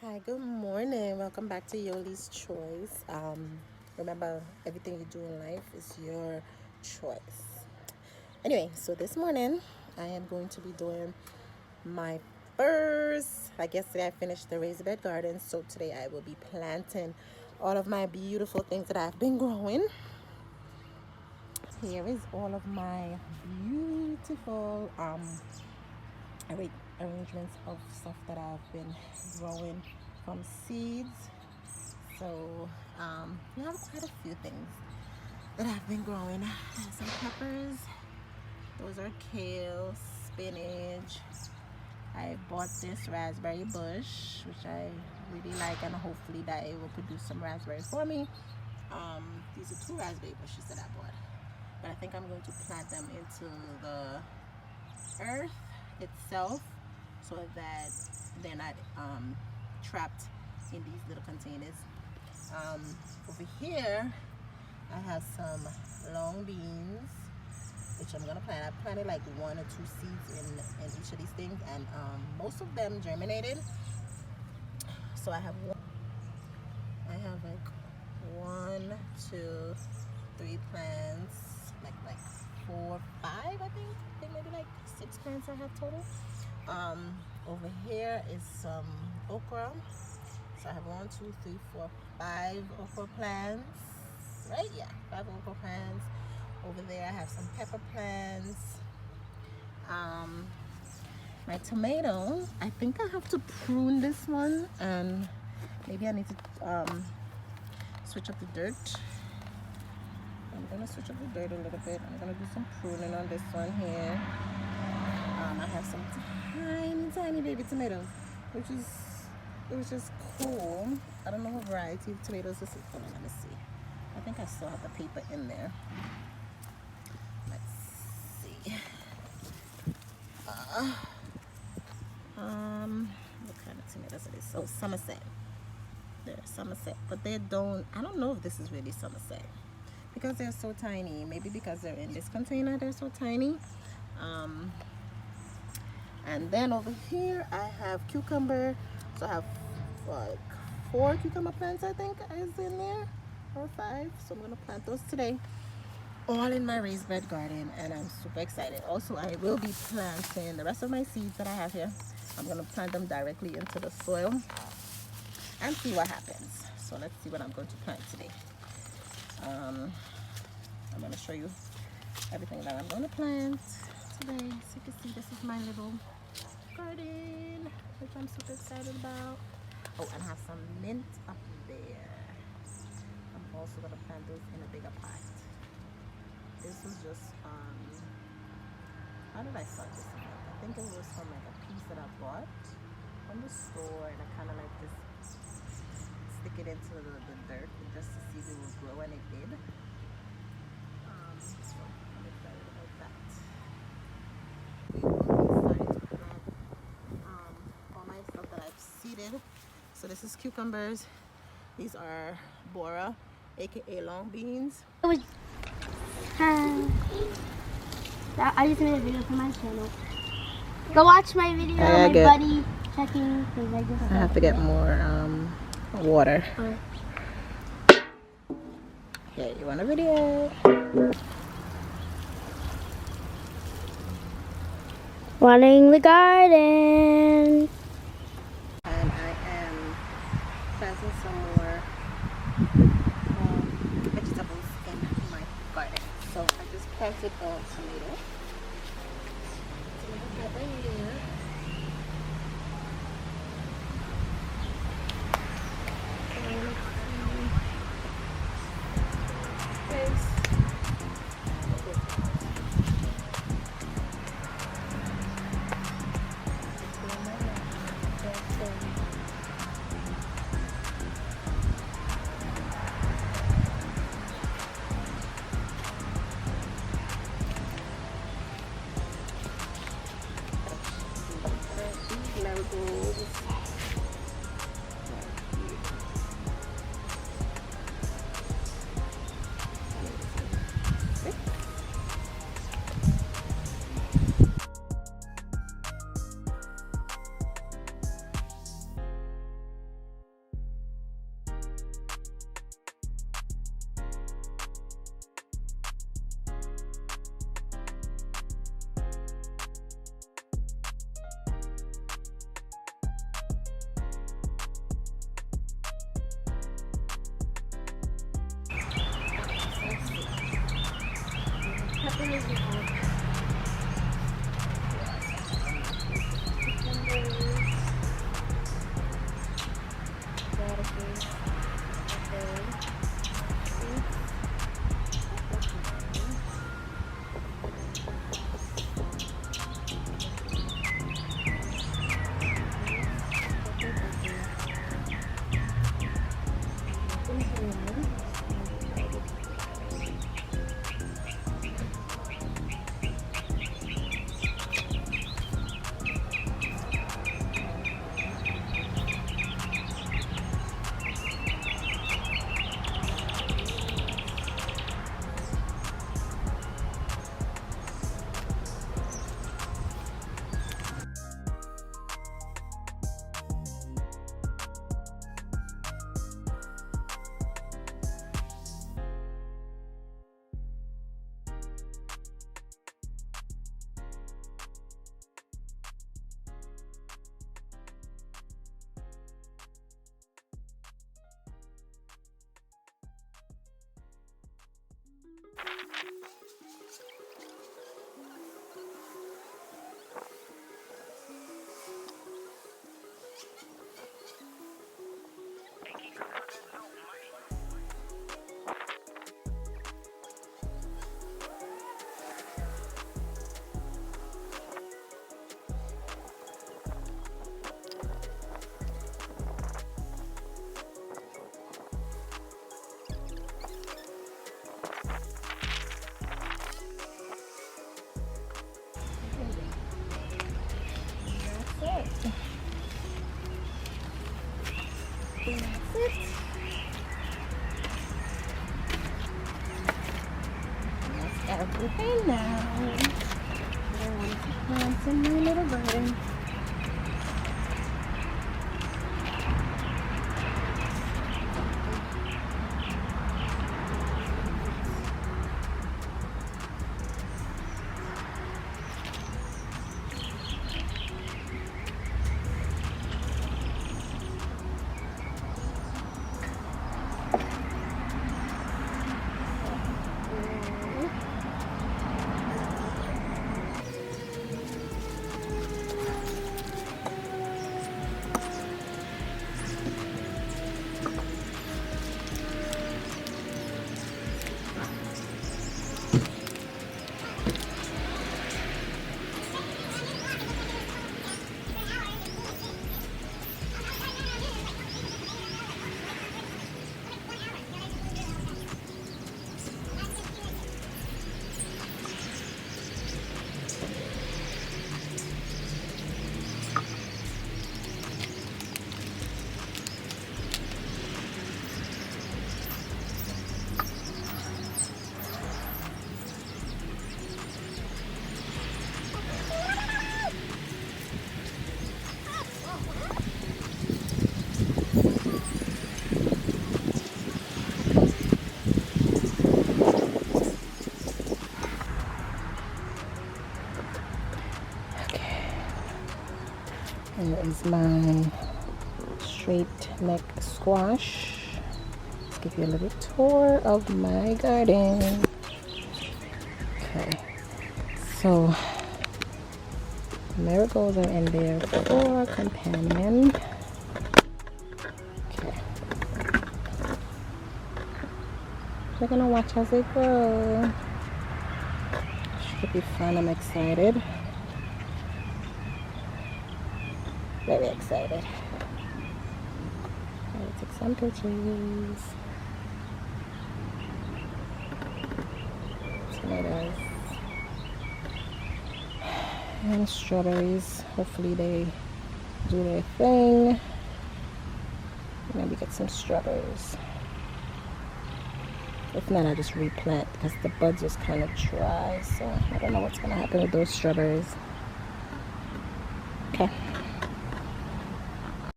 Hi, good morning. Welcome back to Yoli's Choice. Remember, everything you do in life is your choice. Anyway, so this morning I am going to be doing my first. Like yesterday, I finished the raised bed garden, so today I will be planting all of my beautiful things that I've been growing. Here is all of my beautiful arrangements of stuff that I've been growing from seeds. So we have quite a few things that I've been growing. I have some peppers. Those are kale, spinach. I bought this raspberry bush, which I really like, and hopefully that it will produce some raspberries for me. These are two raspberry bushes that I bought, but I think I'm going to plant them into the earth itself so that they're not trapped in these little containers. Over here I have some long beans, which I'm gonna plant. I planted like 1 or 2 seeds in each of these things, and most of them germinated. So I have like 1, 2, 3 plants, like 4, 5, I think maybe like 6 plants I have total. Over here is some okra. So I have 1, 2, 3, 4, 5 okra plants. Right? Yeah, 5 okra plants. Over there I have some pepper plants. My tomato, I think I have to prune this one, and maybe I need to switch up the dirt. I'm gonna switch up the dirt a little bit. I'm gonna do some pruning on this one here. I have some tiny baby tomatoes, which is just cool. I don't know what variety of tomatoes this is. Hold on, let me see. I think I still have the paper in there. Let's see. What kind of tomatoes are these? So Somerset. They're Somerset, but I don't know if this is really Somerset because they're so tiny. Maybe because they're in this container, they're so tiny. And then over here I have cucumber. So I have like 4 cucumber plants, I think, is in there, or 5. So I'm gonna plant those today, all in my raised bed garden, and I'm super excited. Also, I will be planting the rest of my seeds that I have here. I'm gonna plant them directly into the soil and see what happens. So let's see what I'm going to plant today. I'm gonna show you everything that I'm gonna plant today. So you can see, this is my little garden, which I'm super excited about. Oh, and I have some mint up there. I'm also gonna plant those in a bigger pot. This was just how did I start this thing? I think it was from like a piece that I bought from the store, and I kind of like just stick it into the dirt just to see if it would grow, and it did. So I'm excited about that. All my stuff that I've seeded. So this is cucumbers. These are Bora, aka long beans. I just made a video for my channel. Go watch my video, my buddy checking things like this. I have to get more water. Yeah, you want a video? Watering the garden. And I am planting some more vegetables in my garden. So I just planted a tomato. Pepper in there. Everything now. I want to plant some new little garden. Here is my straight neck squash. Let's give you a little tour of my garden. Okay, so marigolds are in there for companion. Okay, we're gonna watch as they grow. Should be fun. I'm excited. Very excited. I'll take some pictures. Tomatoes and strawberries. Hopefully they do their thing. Maybe get some strawberries. If not, I'll just replant because the buds is kind of dry. So I don't know what's gonna happen with those strawberries. Okay.